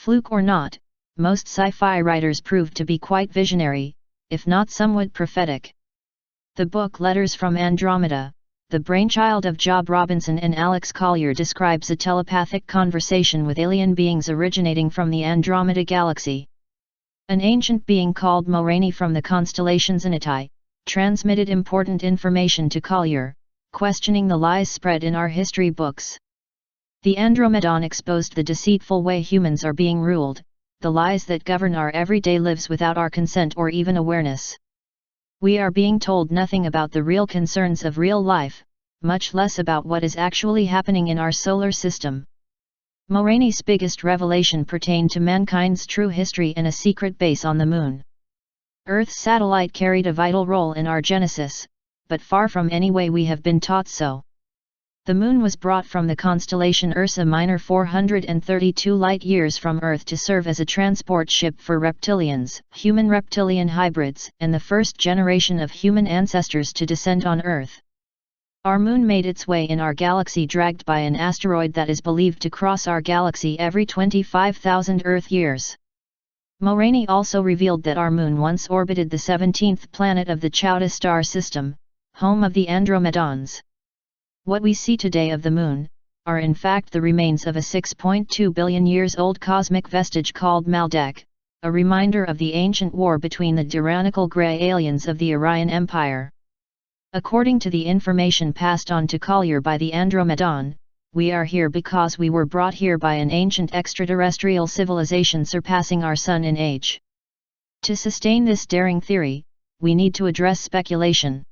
Fluke or not, most sci-fi writers proved to be quite visionary, if not somewhat prophetic. The book Letters from Andromeda, the brainchild of Job Robinson and Alex Collier, describes a telepathic conversation with alien beings originating from the Andromeda galaxy. An ancient being called Mulroney from the constellation Zenitai transmitted important information to Collier, questioning the lies spread in our history books. The Andromedan exposed the deceitful way humans are being ruled, the lies that govern our everyday lives without our consent or even awareness. We are being told nothing about the real concerns of real life, much less about what is actually happening in our solar system. Mulroney's biggest revelation pertained to mankind's true history and a secret base on the Moon. Earth's satellite carried a vital role in our genesis, but far from any way we have been taught so. The Moon was brought from the constellation Ursa Minor 432 light-years from Earth to serve as a transport ship for reptilians, human-reptilian hybrids, and the first generation of human ancestors to descend on Earth. Our Moon made its way in our galaxy dragged by an asteroid that is believed to cross our galaxy every 25,000 Earth years. Mulroney also revealed that our Moon once orbited the 17th planet of the Chauda star system, home of the Andromedans. What we see today of the Moon are in fact the remains of a 6.2 billion years old cosmic vestige called Maldek, a reminder of the ancient war between the tyrannical grey aliens of the Orion Empire. According to the information passed on to Collier by the Andromedan, we are here because we were brought here by an ancient extraterrestrial civilization surpassing our Sun in age. To sustain this daring theory, we need to address speculation.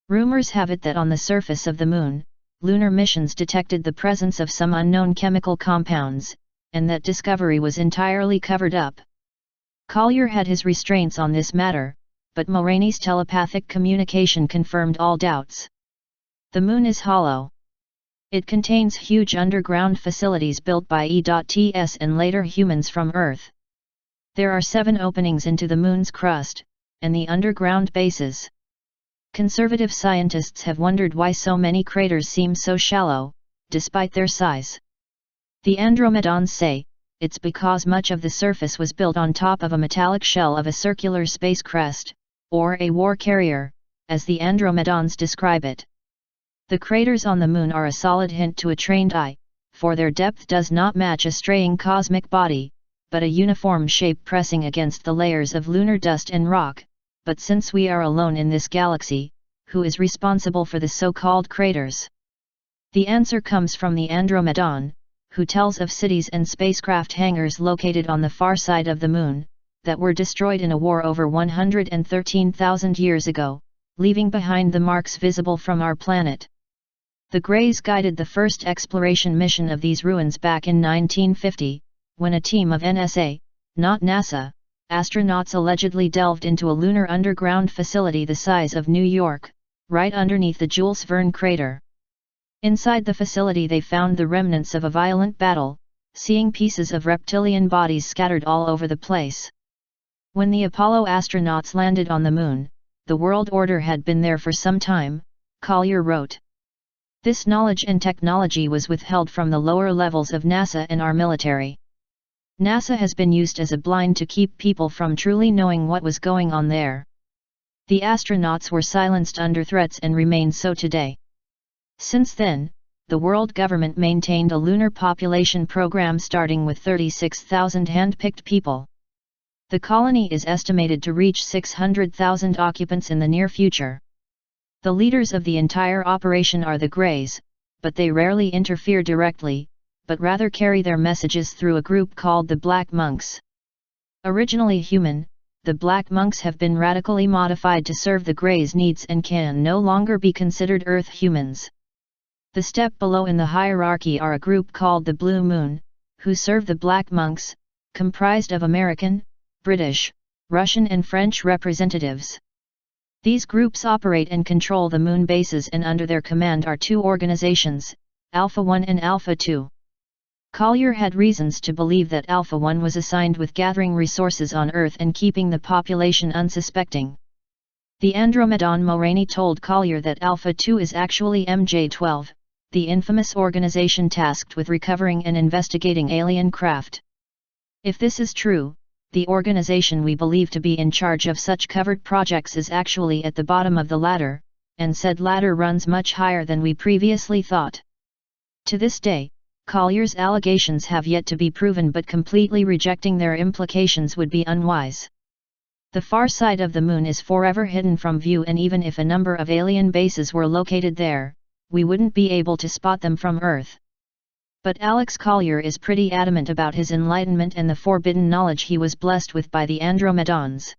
Rumors have it that on the surface of the Moon, lunar missions detected the presence of some unknown chemical compounds, and that discovery was entirely covered up. Collier had his restraints on this matter, but Mulroney's telepathic communication confirmed all doubts. The Moon is hollow. It contains huge underground facilities built by E.T.S. and later humans from Earth. There are 7 openings into the Moon's crust, and the underground bases. Conservative scientists have wondered why so many craters seem so shallow, despite their size. The Andromedans say, it's because much of the surface was built on top of a metallic shell of a circular space crest, or a war carrier, as the Andromedans describe it. The craters on the Moon are a solid hint to a trained eye, for their depth does not match a straying cosmic body, but a uniform shape pressing against the layers of lunar dust and rock. But since we are alone in this galaxy, who is responsible for the so-called craters? The answer comes from the Andromedan, who tells of cities and spacecraft hangars located on the far side of the Moon, that were destroyed in a war over 113,000 years ago, leaving behind the marks visible from our planet. The Greys guided the first exploration mission of these ruins back in 1950, when a team of NSA, not NASA, astronauts allegedly delved into a lunar underground facility the size of New York, right underneath the Jules Verne crater. Inside the facility they found the remnants of a violent battle, seeing pieces of reptilian bodies scattered all over the place. When the Apollo astronauts landed on the Moon, the world order had been there for some time, Collier wrote. This knowledge and technology was withheld from the lower levels of NASA and our military. NASA has been used as a blind to keep people from truly knowing what was going on there. The astronauts were silenced under threats and remain so today. Since then, the world government maintained a lunar population program starting with 36,000 hand-picked people. The colony is estimated to reach 600,000 occupants in the near future. The leaders of the entire operation are the Greys, but they rarely interfere directly, but rather carry their messages through a group called the Black Monks. Originally human, the Black Monks have been radically modified to serve the Greys' needs and can no longer be considered Earth humans. The step below in the hierarchy are a group called the Blue Moon, who serve the Black Monks, comprised of American, British, Russian and French representatives. These groups operate and control the Moon bases, and under their command are 2 organizations, Alpha 1 and Alpha 2. Collier had reasons to believe that Alpha 1 was assigned with gathering resources on Earth and keeping the population unsuspecting. The Andromedan Mulroney told Collier that Alpha 2 is actually MJ-12, the infamous organization tasked with recovering and investigating alien craft. If this is true, the organization we believe to be in charge of such covert projects is actually at the bottom of the ladder, and said ladder runs much higher than we previously thought. To this day, Collier's allegations have yet to be proven, but completely rejecting their implications would be unwise. The far side of the moon is forever hidden from view, and even if a number of alien bases were located there, we wouldn't be able to spot them from Earth. But Alex Collier is pretty adamant about his enlightenment and the forbidden knowledge he was blessed with by the Andromedans.